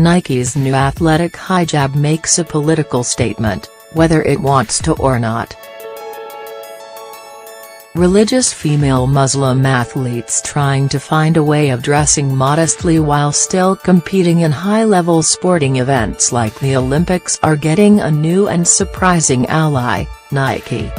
Nike's new athletic hijab makes a political statement, whether it wants to or not. Religious female Muslim athletes trying to find a way of dressing modestly while still competing in high-level sporting events like the Olympics are getting a new and surprising ally, Nike.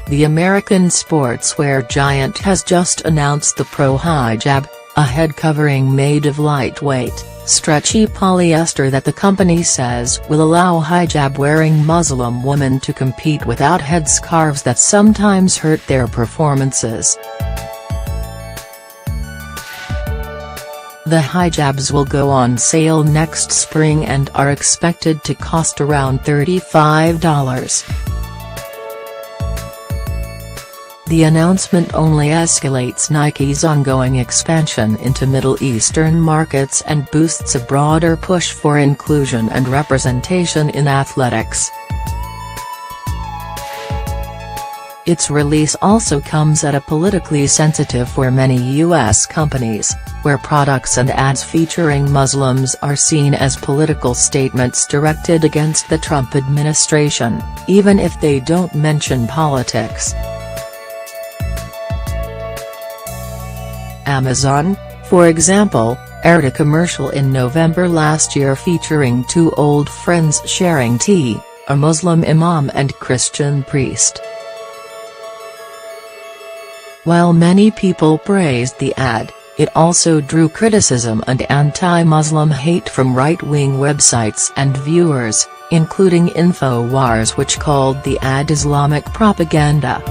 The American sportswear giant has just announced the Pro Hijab, a head covering made of lightweight, stretchy polyester that the company says will allow hijab-wearing Muslim women to compete without headscarves that sometimes hurt their performances. The hijabs will go on sale next spring and are expected to cost around $35. The announcement only escalates Nike's ongoing expansion into Middle Eastern markets and boosts a broader push for inclusion and representation in athletics. Its release also comes at a politically sensitive for many U.S. companies, where products and ads featuring Muslims are seen as political statements directed against the Trump administration, even if they don't mention politics. Amazon, for example, aired a commercial in November last year featuring two old friends sharing tea, a Muslim imam and Christian priest. While many people praised the ad, it also drew criticism and anti-Muslim hate from right-wing websites and viewers, including InfoWars, which called the ad Islamic propaganda.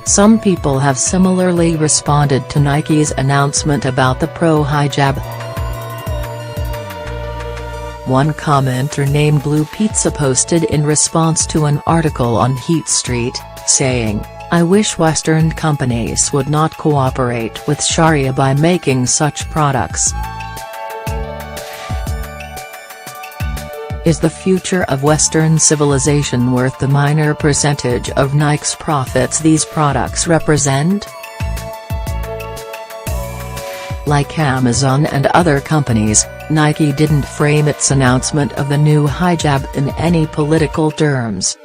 Some people have similarly responded to Nike's announcement about the Pro Hijab. One commenter named Blue Pizza posted in response to an article on Heat Street, saying, "I wish Western companies would not cooperate with Sharia by making such products. Is the future of Western civilization worth the minor percentage of Nike's profits these products represent?" Like Amazon and other companies, Nike didn't frame its announcement of the new hijab in any political terms.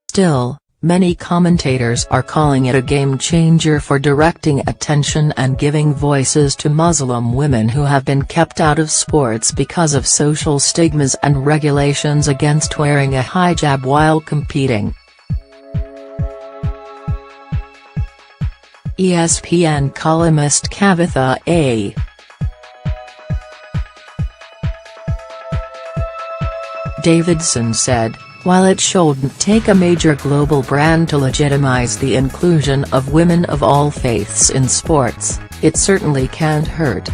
Still, many commentators are calling it a game-changer for directing attention and giving voices to Muslim women who have been kept out of sports because of social stigmas and regulations against wearing a hijab while competing. ESPN columnist Kavitha A. Davidson said, "While it shouldn't take a major global brand to legitimize the inclusion of women of all faiths in sports, it certainly can't hurt."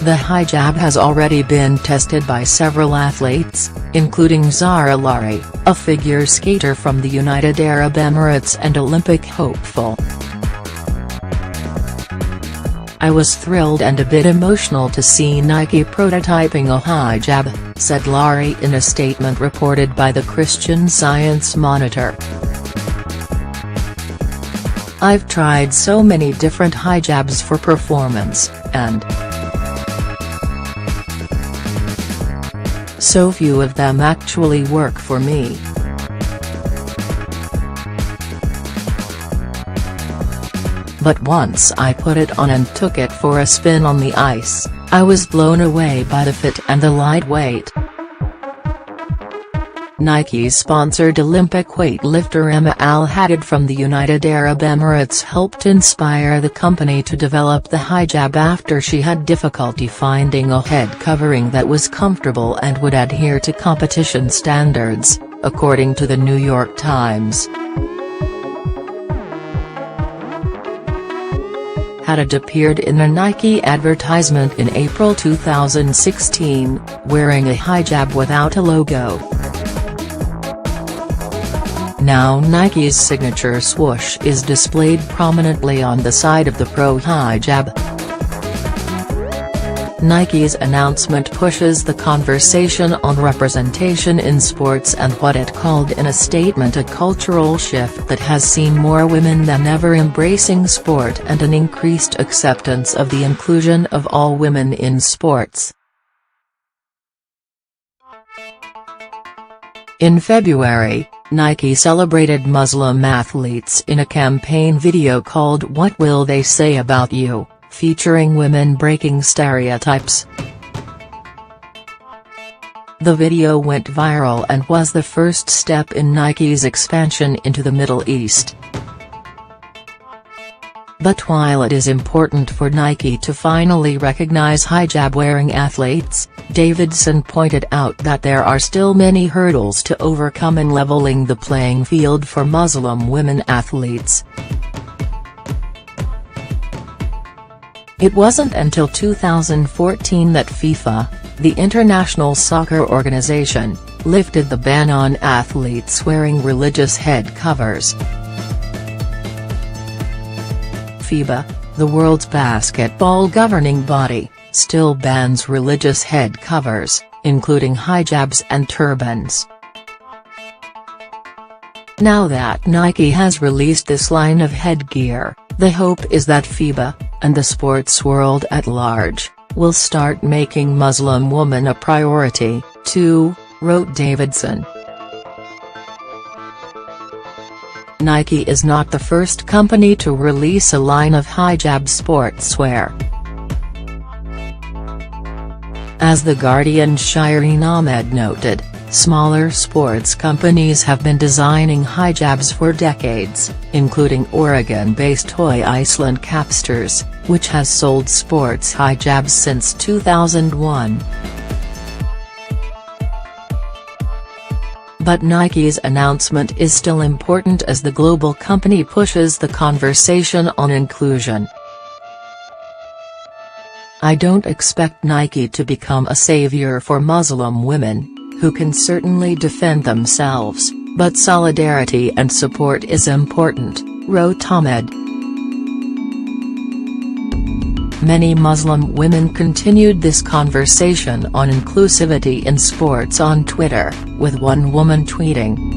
The hijab has already been tested by several athletes, including Zara Larsson, a figure skater from the United Arab Emirates and Olympic hopeful. "I was thrilled and a bit emotional to see Nike prototyping a hijab," said Larsson in a statement reported by the Christian Science Monitor. "I've tried so many different hijabs for performance, and so few of them actually work for me. But once I put it on and took it for a spin on the ice, I was blown away by the fit and the lightweight." Nike's sponsored Olympic weightlifter Emma Al Haddad from the United Arab Emirates helped inspire the company to develop the hijab after she had difficulty finding a head covering that was comfortable and would adhere to competition standards, according to the New York Times. Haddad appeared in a Nike advertisement in April 2016, wearing a hijab without a logo. Now Nike's signature swoosh is displayed prominently on the side of the Pro Hijab. Nike's announcement pushes the conversation on representation in sports and what it called in a statement a cultural shift that has seen more women than ever embracing sport and an increased acceptance of the inclusion of all women in sports. In February, Nike celebrated Muslim athletes in a campaign video called What Will They Say About You?, featuring women breaking stereotypes. The video went viral and was the first step in Nike's expansion into the Middle East. But while it is important for Nike to finally recognize hijab-wearing athletes, Davidson pointed out that there are still many hurdles to overcome in leveling the playing field for Muslim women athletes. It wasn't until 2014 that FIFA, the international soccer organization, lifted the ban on athletes wearing religious head covers. FIBA, the world's basketball governing body, still bans religious head covers, including hijabs and turbans. Now that Nike has released this line of headgear, the hope is that FIBA, and the sports world at large, will start making Muslim women a priority, too, wrote Davidson. Nike is not the first company to release a line of hijab sportswear. As The Guardian's Shireen Ahmed noted, smaller sports companies have been designing hijabs for decades, including Oregon-based Toy Iceland Capsters, which has sold sports hijabs since 2001. But Nike's announcement is still important as the global company pushes the conversation on inclusion. I don't expect Nike to become a savior for Muslim women, who can certainly defend themselves, but solidarity and support is important, wrote Ahmed. Many Muslim women continued this conversation on inclusivity in sports on Twitter, with one woman tweeting,